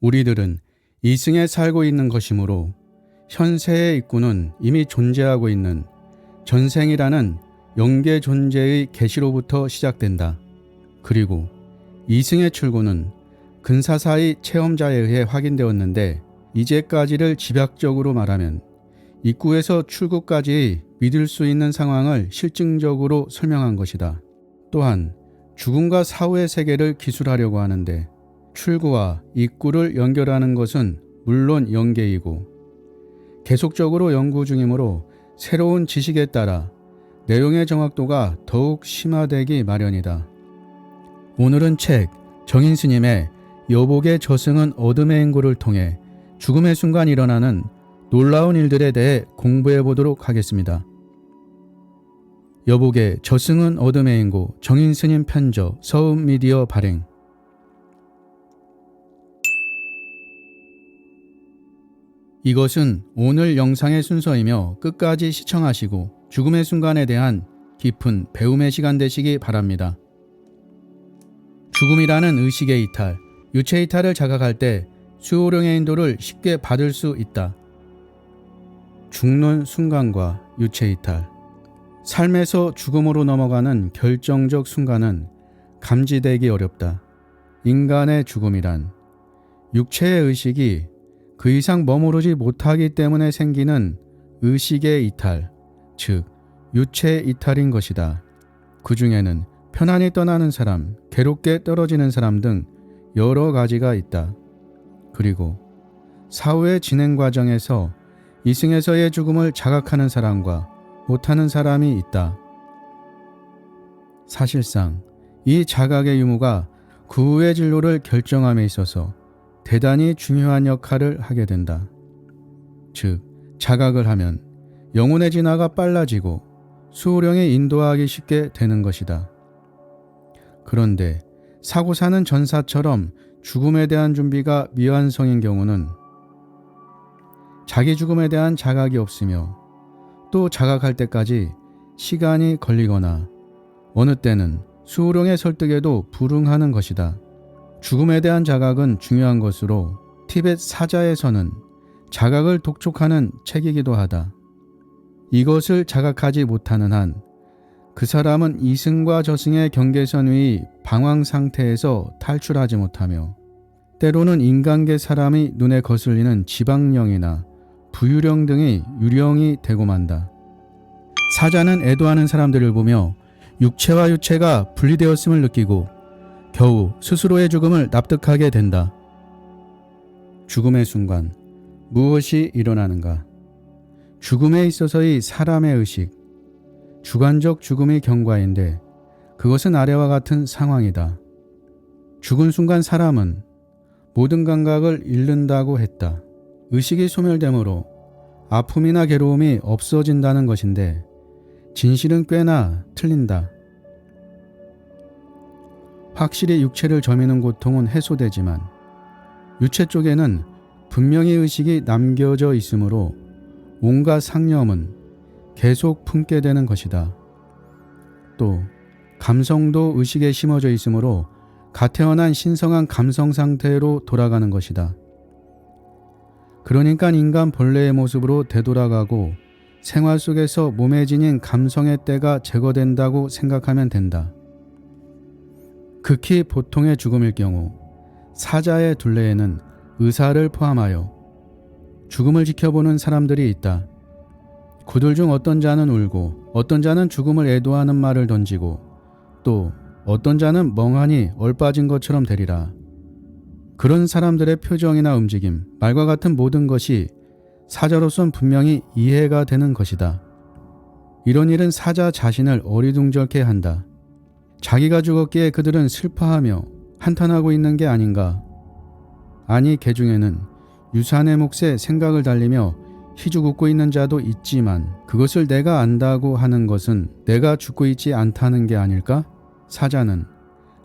우리들은 이승에 살고 있는 것이므로 현세의 입구는 이미 존재하고 있는 전생이라는 영계 존재의 계시로부터 시작된다. 그리고 이승의 출구는 근사사의 체험자에 의해 확인되었는데, 이제까지를 집약적으로 말하면 입구에서 출구까지의 믿을 수 있는 상황을 실증적으로 설명한 것이다. 또한 죽음과 사후의 세계를 기술하려고 하는데, 출구와 입구를 연결하는 것은 물론 영계이고 계속적으로 연구 중이므로 새로운 지식에 따라 내용의 정확도가 더욱 심화되기 마련이다. 오늘은 책 정인스님의 여복의 저승은 어둠의 인고를 통해 죽음의 순간 일어나는 놀라운 일들에 대해 공부해 보도록 하겠습니다. 여복의 저승은 어둠의 인고, 정인스님 편저, 서음미디어 발행. 이것은 오늘 영상의 순서이며 끝까지 시청하시고 죽음의 순간에 대한 깊은 배움의 시간 되시기 바랍니다. 죽음이라는 의식의 이탈, 유체 이탈을 자각할 때 수호령의 인도를 쉽게 받을 수 있다. 죽는 순간과 유체 이탈, 삶에서 죽음으로 넘어가는 결정적 순간은 감지되기 어렵다. 인간의 죽음이란 육체의 의식이 그 이상 머무르지 못하기 때문에 생기는 의식의 이탈, 즉 유체 이탈인 것이다. 그 중에는 편안히 떠나는 사람, 괴롭게 떨어지는 사람 등 여러 가지가 있다. 그리고 사후의 진행 과정에서 이승에서의 죽음을 자각하는 사람과 못하는 사람이 있다. 사실상 이 자각의 유무가 그 후의 진로를 결정함에 있어서 대단히 중요한 역할을 하게 된다. 즉, 자각을 하면 영혼의 진화가 빨라지고 수호령에 인도하기 쉽게 되는 것이다. 그런데 사고사는 전사처럼 죽음에 대한 준비가 미완성인 경우는 자기 죽음에 대한 자각이 없으며 또 자각할 때까지 시간이 걸리거나 어느 때는 수호령의 설득에도 불응하는 것이다. 죽음에 대한 자각은 중요한 것으로 티벳 사자에서는 자각을 독촉하는 책이기도 하다. 이것을 자각하지 못하는 한 그 사람은 이승과 저승의 경계선 위 방황 상태에서 탈출하지 못하며 때로는 인간계 사람이 눈에 거슬리는 지방령이나 부유령 등의 유령이 되고 만다. 사자는 애도하는 사람들을 보며 육체와 유체가 분리되었음을 느끼고 겨우 스스로의 죽음을 납득하게 된다. 죽음의 순간 무엇이 일어나는가? 죽음에 있어서의 사람의 의식, 주관적 죽음의 경과인데 그것은 아래와 같은 상황이다. 죽은 순간 사람은 모든 감각을 잃는다고 했다. 의식이 소멸되므로 아픔이나 괴로움이 없어진다는 것인데 진실은 꽤나 틀린다. 확실히 육체를 저미는 고통은 해소되지만 유체 쪽에는 분명히 의식이 남겨져 있으므로 온갖 상념은 계속 품게 되는 것이다. 또 감성도 의식에 심어져 있으므로 갓태어난 신성한 감성 상태로 돌아가는 것이다. 그러니까 인간 본래의 모습으로 되돌아가고 생활 속에서 몸에 지닌 감성의 때가 제거된다고 생각하면 된다. 극히 보통의 죽음일 경우 사자의 둘레에는 의사를 포함하여 죽음을 지켜보는 사람들이 있다. 그들 중 어떤 자는 울고 어떤 자는 죽음을 애도하는 말을 던지고 또 어떤 자는 멍하니 얼빠진 것처럼 되리라. 그런 사람들의 표정이나 움직임, 말과 같은 모든 것이 사자로선 분명히 이해가 되는 것이다. 이런 일은 사자 자신을 어리둥절케 한다. 자기가 죽었기에 그들은 슬퍼하며 한탄하고 있는 게 아닌가. 아니, 개 중에는 유산의 몫에 생각을 달리며 희죽 웃고 있는 자도 있지만 그것을 내가 안다고 하는 것은 내가 죽고 있지 않다는 게 아닐까? 사자는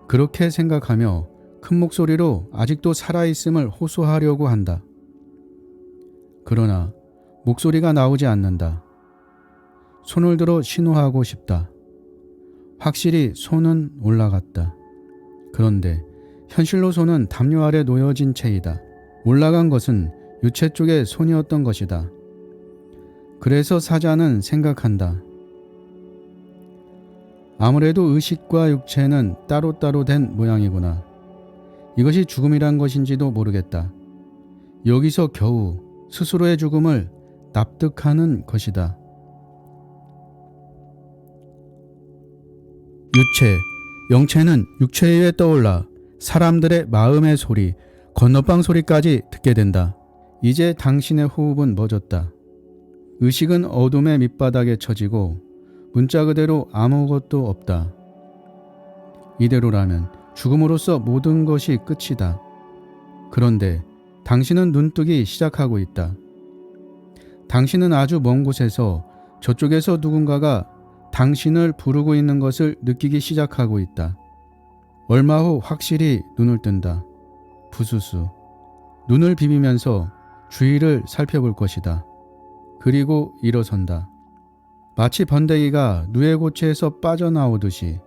그렇게 생각하며 큰 목소리로 아직도 살아있음을 호소하려고 한다. 그러나 목소리가 나오지 않는다. 손을 들어 신호하고 싶다. 확실히 손은 올라갔다. 그런데 현실로 손은 담요 아래 놓여진 채이다. 올라간 것은 유체 쪽의 손이었던 것이다. 그래서 사자는 생각한다. 아무래도 의식과 육체는 따로따로 된 모양이구나. 이것이 죽음이란 것인지도 모르겠다. 여기서 겨우 스스로의 죽음을 납득하는 것이다. 유체, 영체는 육체 위에 떠올라 사람들의 마음의 소리, 건너방 소리까지 듣게 된다. 이제 당신의 호흡은 멎었다. 의식은 어둠의 밑바닥에 처지고 문자 그대로 아무것도 없다. 이대로라면 죽음으로써 모든 것이 끝이다. 그런데 당신은 눈뜨기 시작하고 있다. 당신은 아주 먼 곳에서 저쪽에서 누군가가 당신을 부르고 있는 것을 느끼기 시작하고 있다. 얼마 후 확실히 눈을 뜬다. 부수수. 눈을 비비면서 주위를 살펴볼 것이다. 그리고 일어선다. 마치 번데기가 누에고체에서 빠져나오듯이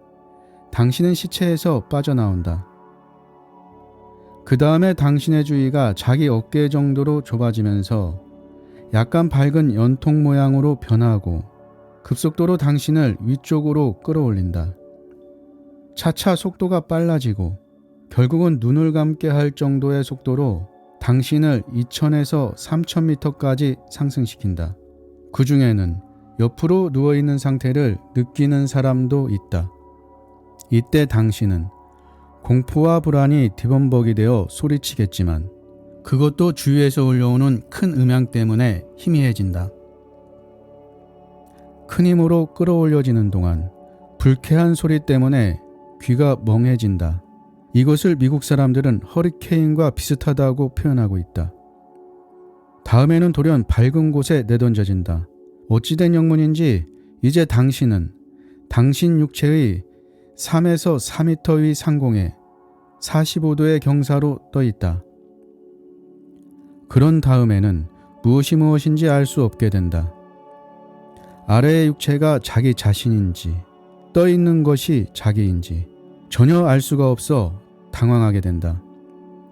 당신은 시체에서 빠져나온다. 그 다음에 당신의 주위가 자기 어깨 정도로 좁아지면서 약간 밝은 연통 모양으로 변하고 급속도로 당신을 위쪽으로 끌어올린다. 차차 속도가 빨라지고 결국은 눈을 감게 할 정도의 속도로 당신을 2000에서 3000m까지 상승시킨다. 그 중에는 옆으로 누워있는 상태를 느끼는 사람도 있다. 이때 당신은 공포와 불안이 뒤범벅이 되어 소리치겠지만 그것도 주위에서 울려오는 큰 음향 때문에 희미해진다. 큰 힘으로 끌어올려지는 동안 불쾌한 소리 때문에 귀가 멍해진다. 이것을 미국 사람들은 허리케인과 비슷하다고 표현하고 있다. 다음에는 돌연 밝은 곳에 내던져진다. 어찌된 영문인지 이제 당신은 당신 육체의 3에서 4m 위 상공에 45도의 경사로 떠 있다. 그런 다음에는 무엇이 무엇인지 알 수 없게 된다. 아래의 육체가 자기 자신인지 떠 있는 것이 자기인지 전혀 알 수가 없어 당황하게 된다.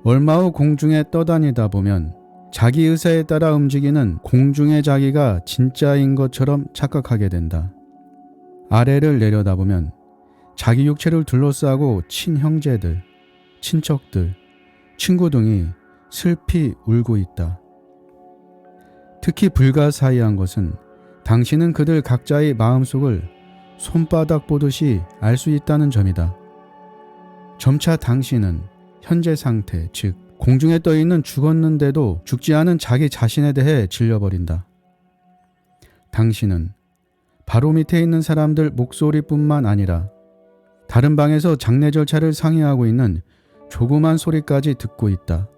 얼마 후 공중에 떠다니다 보면 자기 의사에 따라 움직이는 공중의 자기가 진짜인 것처럼 착각하게 된다. 아래를 내려다보면 자기 육체를 둘러싸고 친형제들, 친척들, 친구 등이 슬피 울고 있다. 특히 불가사의한 것은 당신은 그들 각자의 마음속을 손바닥 보듯이 알 수 있다는 점이다. 점차 당신은 현재 상태, 즉 공중에 떠있는 죽었는데도 죽지 않은 자기 자신에 대해 질려버린다. 당신은 바로 밑에 있는 사람들 목소리뿐만 아니라 다른 방에서 장례 절차를 상의하고 있는 조그만 소리까지 듣고 있다.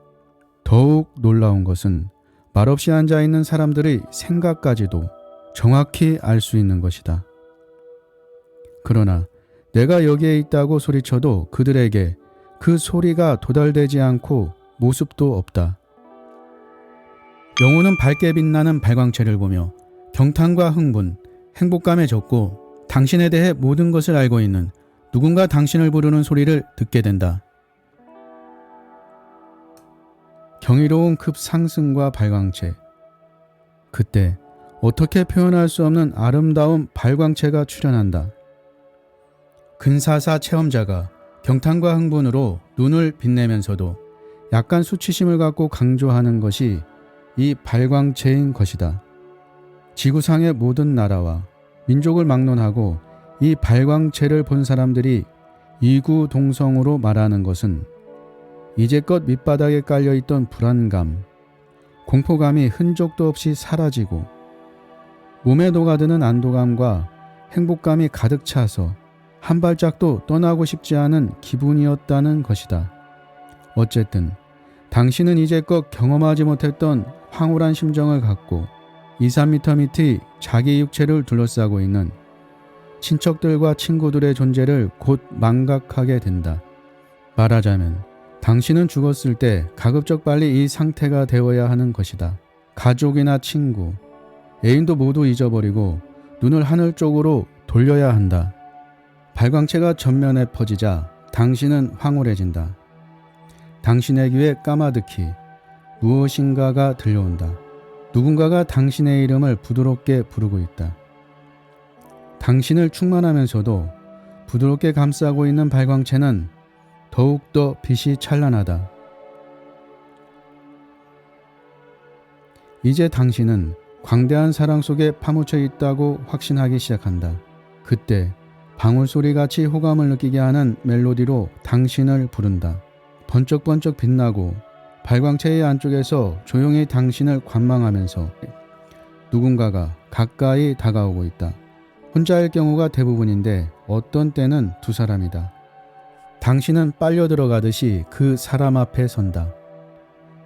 더욱 놀라운 것은 말없이 앉아있는 사람들의 생각까지도 정확히 알 수 있는 것이다. 그러나 내가 여기에 있다고 소리쳐도 그들에게 그 소리가 도달되지 않고 모습도 없다. 영혼은 밝게 빛나는 발광체를 보며 경탄과 흥분, 행복감에 젖고 당신에 대해 모든 것을 알고 있는 누군가 당신을 부르는 소리를 듣게 된다. 경이로운 급상승과 발광체. 그때 어떻게 표현할 수 없는 아름다운 발광체가 출현한다. 근사사 체험자가 경탄과 흥분으로 눈을 빛내면서도 약간 수치심을 갖고 강조하는 것이 이 발광체인 것이다. 지구상의 모든 나라와 민족을 막론하고 이 발광체를 본 사람들이 이구동성으로 말하는 것은 이제껏 밑바닥에 깔려있던 불안감, 공포감이 흔적도 없이 사라지고 몸에 녹아드는 안도감과 행복감이 가득 차서 한 발짝도 떠나고 싶지 않은 기분이었다는 것이다. 어쨌든 당신은 이제껏 경험하지 못했던 황홀한 심정을 갖고 2, 3m 밑의 자기 육체를 둘러싸고 있는 친척들과 친구들의 존재를 곧 망각하게 된다. 말하자면 당신은 죽었을 때 가급적 빨리 이 상태가 되어야 하는 것이다. 가족이나 친구, 애인도 모두 잊어버리고 눈을 하늘 쪽으로 돌려야 한다. 발광체가 전면에 퍼지자 당신은 황홀해진다. 당신의 귀에 까마득히 무엇인가가 들려온다. 누군가가 당신의 이름을 부드럽게 부르고 있다. 당신을 충만하면서도 부드럽게 감싸고 있는 발광체는 더욱더 빛이 찬란하다. 이제 당신은 광대한 사랑 속에 파묻혀 있다고 확신하기 시작한다. 그때 방울소리같이 호감을 느끼게 하는 멜로디로 당신을 부른다. 번쩍번쩍 빛나고 발광체의 안쪽에서 조용히 당신을 관망하면서 누군가가 가까이 다가오고 있다. 혼자일 경우가 대부분인데 어떤 때는 두 사람이다. 당신은 빨려 들어가듯이 그 사람 앞에 선다.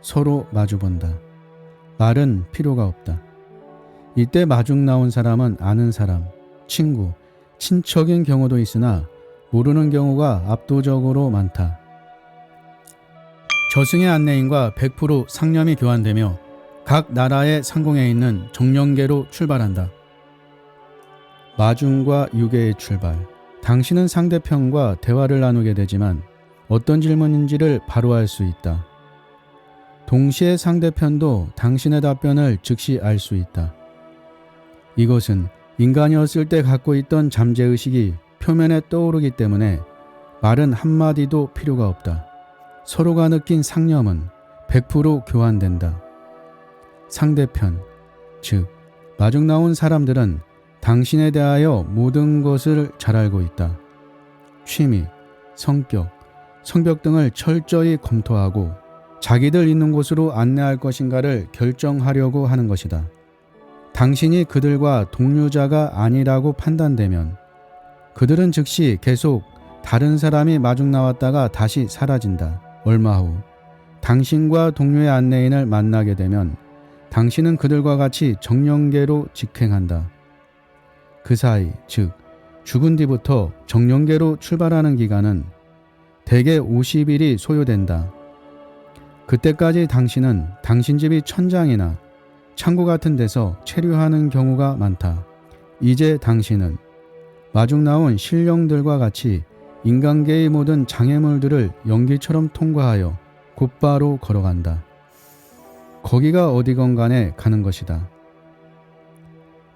서로 마주본다. 말은 필요가 없다. 이때 마중 나온 사람은 아는 사람, 친구, 친척인 경우도 있으나 모르는 경우가 압도적으로 많다. 저승의 안내인과 100% 상념이 교환되며 각 나라의 상공에 있는 정령계로 출발한다. 마중과 유계의 출발. 당신은 상대편과 대화를 나누게 되지만 어떤 질문인지를 바로 알 수 있다. 동시에 상대편도 당신의 답변을 즉시 알 수 있다. 이것은 인간이었을 때 갖고 있던 잠재의식이 표면에 떠오르기 때문에 말은 한마디도 필요가 없다. 서로가 느낀 상념은 100% 교환된다. 상대편, 즉 마중 나온 사람들은 당신에 대하여 모든 것을 잘 알고 있다. 취미, 성격, 성벽 등을 철저히 검토하고 자기들 있는 곳으로 안내할 것인가를 결정하려고 하는 것이다. 당신이 그들과 동료자가 아니라고 판단되면 그들은 즉시 계속 다른 사람이 마중 나왔다가 다시 사라진다. 얼마 후 당신과 동료의 안내인을 만나게 되면 당신은 그들과 같이 정령계로 직행한다. 그 사이, 즉 죽은 뒤부터 정령계로 출발하는 기간은 대개 50일이 소요된다. 그때까지 당신은 당신 집이 천장이나 창고 같은 데서 체류하는 경우가 많다. 이제 당신은 마중 나온 신령들과 같이 인간계의 모든 장애물들을 연기처럼 통과하여 곧바로 걸어간다. 거기가 어디건 간에 가는 것이다.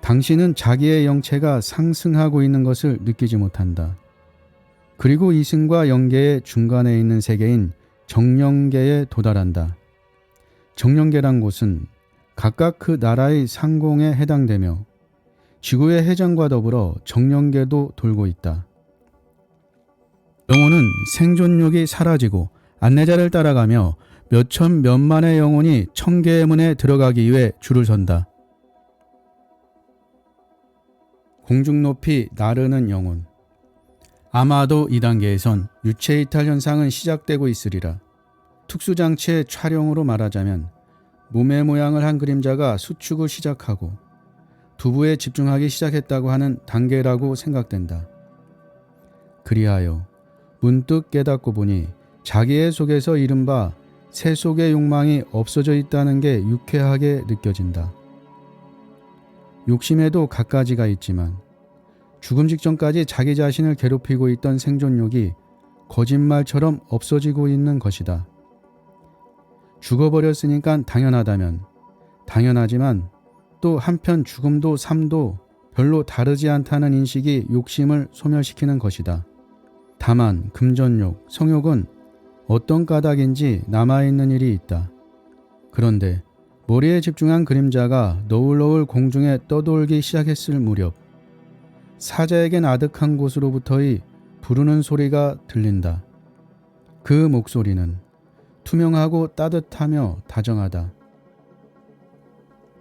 당신은 자기의 영체가 상승하고 있는 것을 느끼지 못한다. 그리고 이승과 영계의 중간에 있는 세계인 정령계에 도달한다. 정령계란 곳은 각각 그 나라의 상공에 해당되며 지구의 해전과 더불어 정령계도 돌고 있다. 영혼은 생존력이 사라지고 안내자를 따라가며 몇천 몇만의 영혼이 천계의 문에 들어가기 위해 줄을 선다. 공중 높이 나르는 영혼. 아마도 이 단계에선 유체 이탈 현상은 시작되고 있으리라. 특수장치의 촬영으로 말하자면 몸의 모양을 한 그림자가 수축을 시작하고 두부에 집중하기 시작했다고 하는 단계라고 생각된다. 그리하여 문득 깨닫고 보니 자기의 속에서 이른바 새 속의 욕망이 없어져 있다는 게 유쾌하게 느껴진다. 욕심에도 갖가지가 있지만 죽음 직전까지 자기 자신을 괴롭히고 있던 생존욕이 거짓말처럼 없어지고 있는 것이다. 죽어버렸으니까 당연하다면 당연하지만 또 한편 죽음도 삶도 별로 다르지 않다는 인식이 욕심을 소멸시키는 것이다. 다만 금전욕, 성욕은 어떤 까닭인지 남아있는 일이 있다. 그런데 머리에 집중한 그림자가 너울너울 공중에 떠돌기 시작했을 무렵 사자에겐 아득한 곳으로부터의 부르는 소리가 들린다. 그 목소리는 투명하고 따뜻하며 다정하다.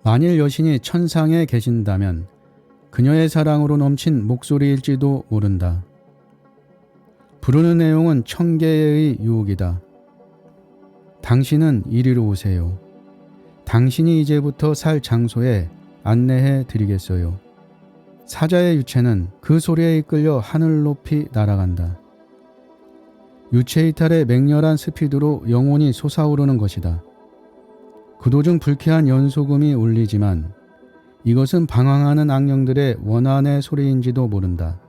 만일 여신이 천상에 계신다면 그녀의 사랑으로 넘친 목소리일지도 모른다. 부르는 내용은 천계의 유혹이다. 당신은 이리로 오세요. 당신이 이제부터 살 장소에 안내해 드리겠어요. 사자의 유체는 그 소리에 이끌려 하늘 높이 날아간다. 유체 이탈의 맹렬한 스피드로 영혼이 솟아오르는 것이다. 그 도중 불쾌한 연소금이 울리지만 이것은 방황하는 악령들의 원한의 소리인지도 모른다.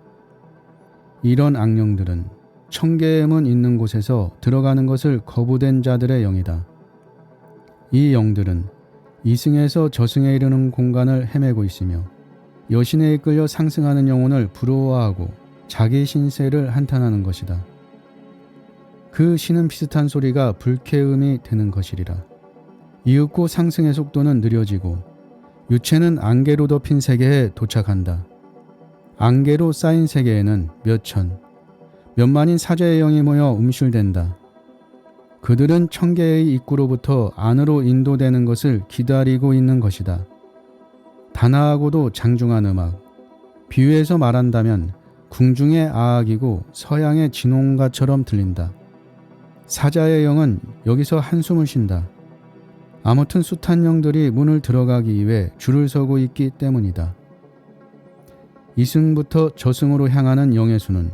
이런 악령들은 천계의 문 있는 곳에서 들어가는 것을 거부된 자들의 영이다. 이 영들은 이승에서 저승에 이르는 공간을 헤매고 있으며 여신에 이끌려 상승하는 영혼을 부러워하고 자기 신세를 한탄하는 것이다. 그 신음 비슷한 소리가 불쾌음이 되는 것이리라. 이윽고 상승의 속도는 느려지고 유체는 안개로 덮인 세계에 도착한다. 안개로 쌓인 세계에는 몇천, 몇만인 사자의 영이 모여 움실댄다. 그들은 천개의 입구로부터 안으로 인도되는 것을 기다리고 있는 것이다. 단아하고도 장중한 음악, 비유해서 말한다면 궁중의 아악이고 서양의 진홍가처럼 들린다. 사자의 영은 여기서 한숨을 쉰다. 아무튼 숱한 영들이 문을 들어가기 위해 줄을 서고 있기 때문이다. 이승부터 저승으로 향하는 영의 수는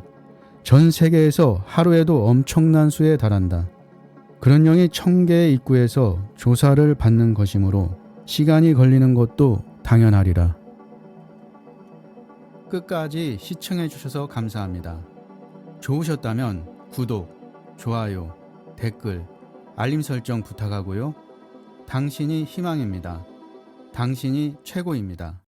전 세계에서 하루에도 엄청난 수에 달한다. 그런 영이 1000개의 입구에서 조사를 받는 것이므로 시간이 걸리는 것도 당연하리라. 끝까지 시청해 주셔서 감사합니다. 좋으셨다면 구독, 좋아요, 댓글, 알림 설정 부탁하고요. 당신이 희망입니다. 당신이 최고입니다.